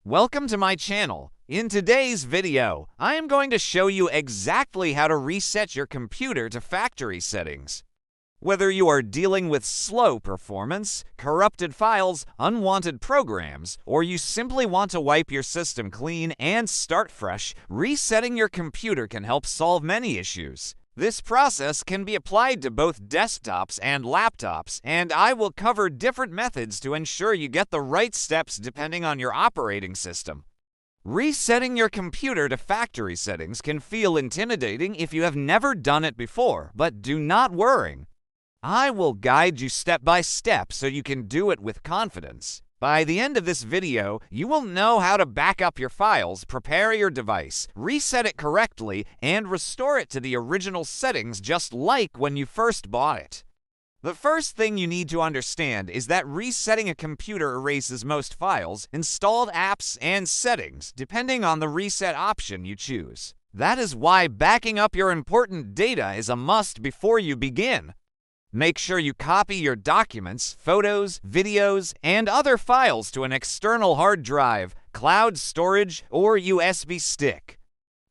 Welcome to my channel. In today's video, I am going to show you exactly how to reset your computer to factory settings. Whether you are dealing with slow performance, corrupted files, unwanted programs, or you simply want to wipe your system clean and start fresh, resetting your computer can help solve many issues. This process can be applied to both desktops and laptops, and I will cover different methods to ensure you get the right steps depending on your operating system. Resetting your computer to factory settings can feel intimidating if you have never done it before, but do not worry. I will guide you step by step so you can do it with confidence. By the end of this video, you will know how to back up your files, prepare your device, reset it correctly, and restore it to the original settings just like when you first bought it. The first thing you need to understand is that resetting a computer erases most files, installed apps, and settings, depending on the reset option you choose. That is why backing up your important data is a must before you begin. Make sure you copy your documents, photos, videos, and other files to an external hard drive, cloud storage, or USB stick.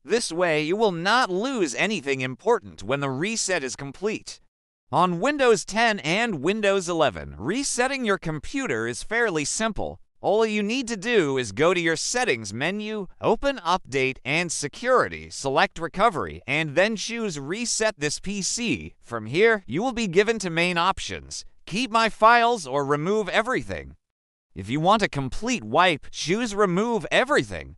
This way, you will not lose anything important when the reset is complete. On Windows 10 and Windows 11, resetting your computer is fairly simple. All you need to do is go to your Settings menu, open Update and Security, select Recovery, and then choose Reset this PC. From here, you will be given to main options: Keep my files or Remove everything. If you want a complete wipe, choose Remove everything.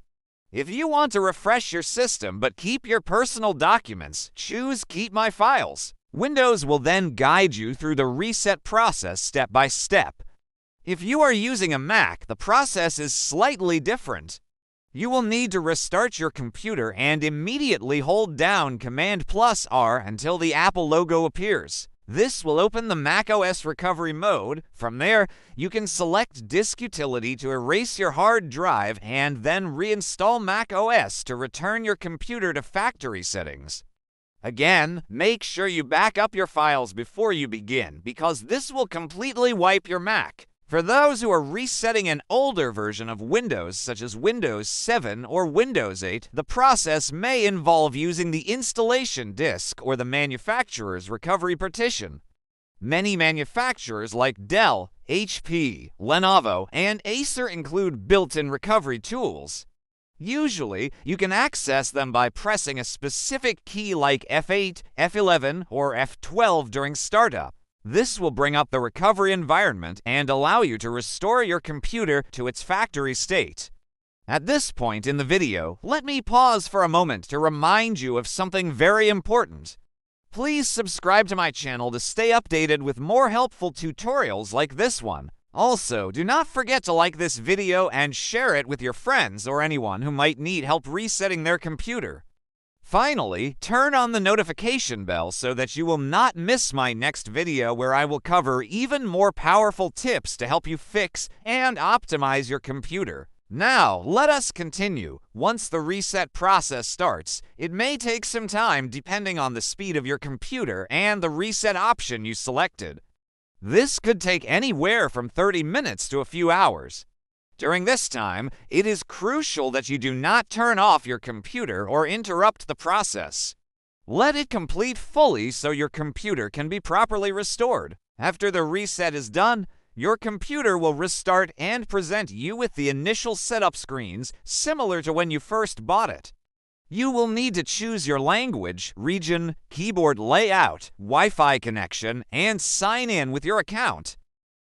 If you want to refresh your system but keep your personal documents, choose Keep my files. Windows will then guide you through the reset process step by step. If you are using a Mac, the process is slightly different. You will need to restart your computer and immediately hold down Command+R until the Apple logo appears. This will open the macOS recovery mode. From there, you can select Disk Utility to erase your hard drive and then reinstall macOS to return your computer to factory settings. Again, make sure you back up your files before you begin, because this will completely wipe your Mac. For those who are resetting an older version of Windows, such as Windows 7 or Windows 8, the process may involve using the installation disk or the manufacturer's recovery partition. Many manufacturers like Dell, HP, Lenovo, and Acer include built-in recovery tools. Usually, you can access them by pressing a specific key like F8, F11, or F12 during startup. This will bring up the recovery environment and allow you to restore your computer to its factory state. At this point in the video, let me pause for a moment to remind you of something very important. Please subscribe to my channel to stay updated with more helpful tutorials like this one. Also, do not forget to like this video and share it with your friends or anyone who might need help resetting their computer. Finally, turn on the notification bell so that you will not miss my next video where I will cover even more powerful tips to help you fix and optimize your computer. Now, let us continue. Once the reset process starts, it may take some time depending on the speed of your computer and the reset option you selected. This could take anywhere from 30 minutes to a few hours. During this time, it is crucial that you do not turn off your computer or interrupt the process. Let it complete fully so your computer can be properly restored. After the reset is done, your computer will restart and present you with the initial setup screens similar to when you first bought it. You will need to choose your language, region, keyboard layout, Wi-Fi connection, and sign in with your account.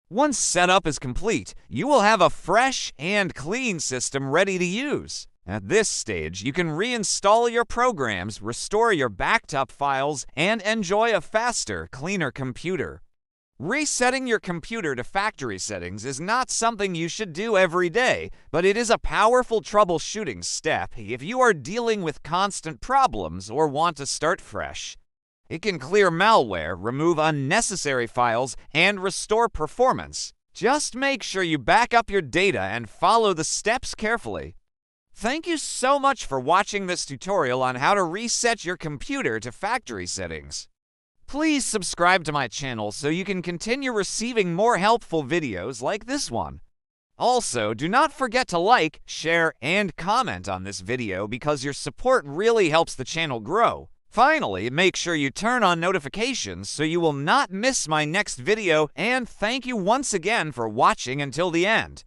Once setup is complete, you will have a fresh and clean system ready to use. At this stage, you can reinstall your programs, restore your backed up files, and enjoy a faster, cleaner computer. Resetting your computer to factory settings is not something you should do every day, but it is a powerful troubleshooting step if you are dealing with constant problems or want to start fresh. It can clear malware, remove unnecessary files, and restore performance. Just make sure you back up your data and follow the steps carefully. Thank you so much for watching this tutorial on how to reset your computer to factory settings. Please subscribe to my channel so you can continue receiving more helpful videos like this one. Also, do not forget to like, share, and comment on this video because your support really helps the channel grow. Finally, make sure you turn on notifications so you will not miss my next video, and thank you once again for watching until the end.